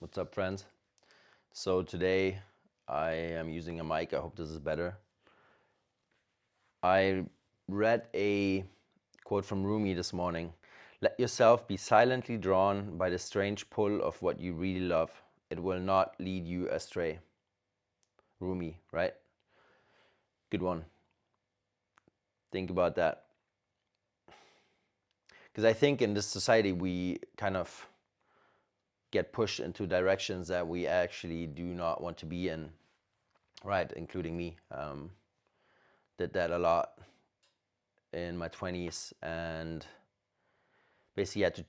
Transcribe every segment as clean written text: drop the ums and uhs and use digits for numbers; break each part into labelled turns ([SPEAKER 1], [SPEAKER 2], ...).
[SPEAKER 1] What's up, friends? So today I am using a mic. I hope this is better. I read a quote from Rumi this morning. Let yourself be silently drawn by the strange pull of what you really love. It will not lead you astray. Rumi, right? Good one. Think about that. Because I think in this society we kind of get pushed into directions that we actually do not want to be in, right? Including me. Did that a lot in my 20s and basically had to,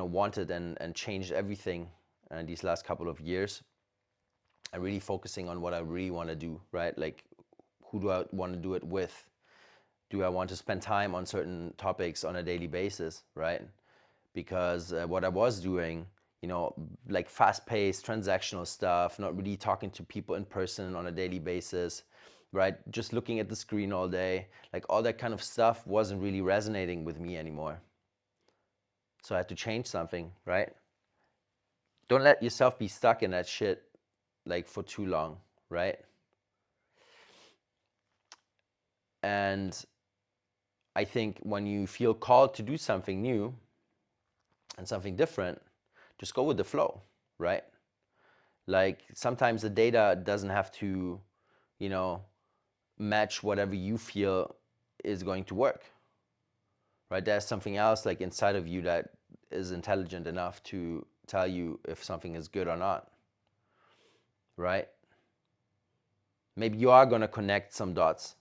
[SPEAKER 1] wanted and changed everything these last couple of years. And really focusing on what I really want to do, right? Like, who do I want to do it with? Do I want to spend time on certain topics on a daily basis, right? Because what I was doing, like fast-paced transactional stuff, not really talking to people in person on a daily basis, right? Just looking at the screen all day, like all that kind of stuff wasn't really resonating with me anymore. So I had to change something, right? Don't let yourself be stuck in that shit like for too long, right? And I think when you feel called to do something new and something different, just go with the flow, right? Like sometimes the data doesn't have to, you know, match whatever you feel is going to work, right? There's something else like inside of you that is intelligent enough to tell you if something is good or not, right? Maybe you are going to connect some dots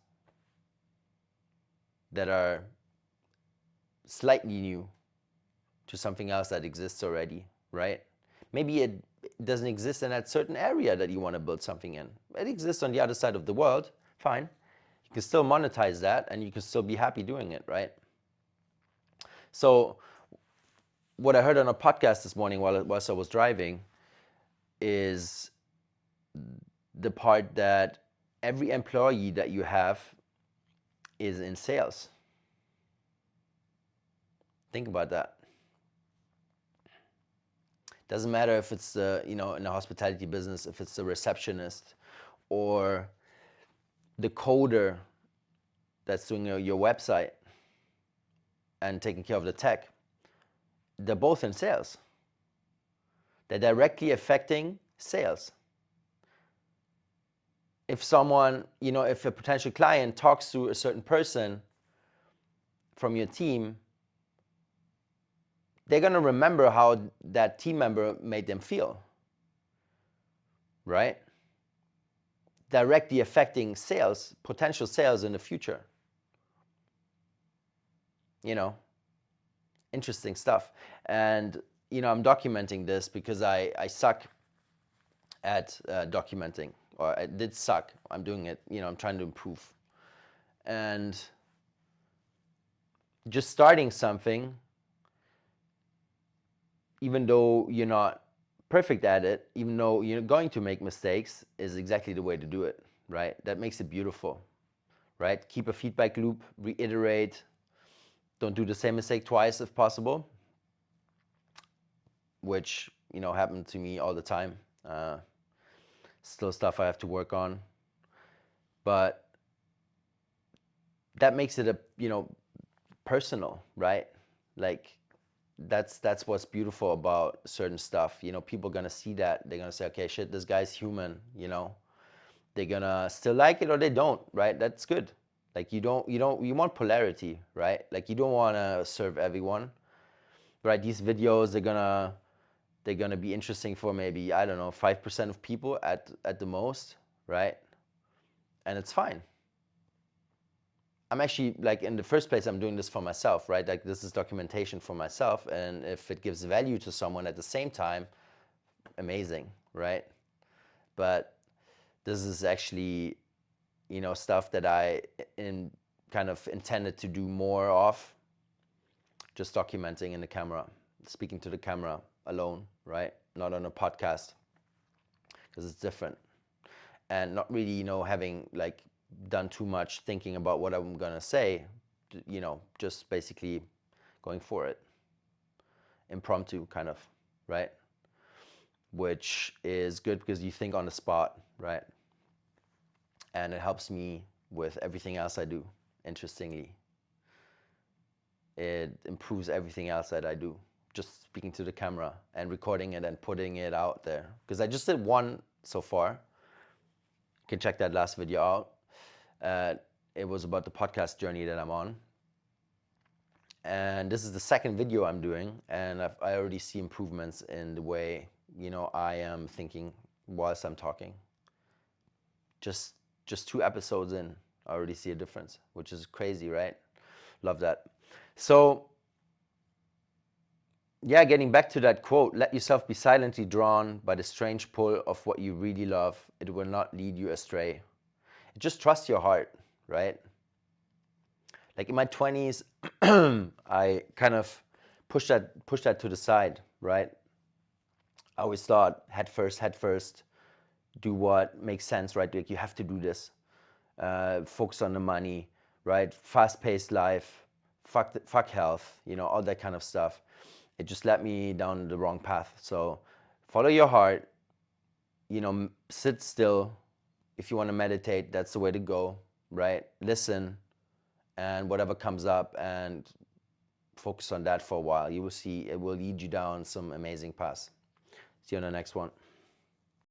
[SPEAKER 1] that are slightly new to something else that exists already, right? Maybe it doesn't exist in that certain area that you want to build something in. It exists on the other side of the world, fine. You can still monetize that and you can still be happy doing it, right? So what I heard on a podcast this morning whilst I was driving is the part that every employee that you have is in sales. Think about that. Doesn't matter if it's in the hospitality business, if it's the receptionist or the coder that's doing your website and taking care of the tech. They're both in sales. They're directly affecting sales. If someone, if a potential client talks to a certain person from your team, they're going to remember how that team member made them feel, right? Directly affecting sales, potential sales in the future. Interesting stuff. And, I'm documenting this because I suck at documenting, or I did suck. I'm doing it, I'm trying to improve. And just starting something, even though you're not perfect at it, even though you're going to make mistakes, is exactly the way to do it, right? That makes it beautiful, right? Keep a feedback loop, reiterate, don't do the same mistake twice if possible, which, happened to me all the time. Still stuff I have to work on, but that makes it personal, right? Like that's what's beautiful about certain stuff. People are gonna see that, they're gonna say, okay, shit, this guy's human. They're gonna still like it or they don't, right? That's good. Like you want polarity, right? Like you don't want to serve everyone, right? These videos, they're gonna be interesting for maybe, I don't know, 5% of people at the most, right? And it's fine. I'm actually, like, in the first place, I'm doing this for myself, right? Like, this is documentation for myself, and if it gives value to someone at the same time, amazing, right? But this is actually, stuff that I kind of intended to do more of, just documenting in the camera, speaking to the camera alone, right? Not on a podcast, because it's different. And not really, having, like, done too much thinking about what I'm gonna say, just basically going for it. Impromptu, kind of, right? which is good because you think on the spot, right? And it helps me with everything else I do, interestingly. It improves everything else that I do. Just speaking to the camera and recording it and putting it out there. Because I just did one so far. You can check that last video out. It was about the podcast journey that I'm on. And this is the second video I'm doing, and I already see improvements in the way, I am thinking whilst I'm talking. Just 2 episodes in, I already see a difference, which is crazy, right? Love that. So, yeah, getting back to that quote, let yourself be silently drawn by the strange pull of what you really love. It will not lead you astray. Just trust your heart, right? Like in my 20s, I kind of pushed that to the side, right? I always thought head first, do what makes sense, right? Like you have to do this. Focus on the money, right? Fast-paced life, fuck health, all that kind of stuff. It just led me down the wrong path. So follow your heart, sit still. If you want to meditate, that's the way to go, right? Listen, and whatever comes up, and focus on that for a while. You will see it will lead you down some amazing paths. See you on the next one.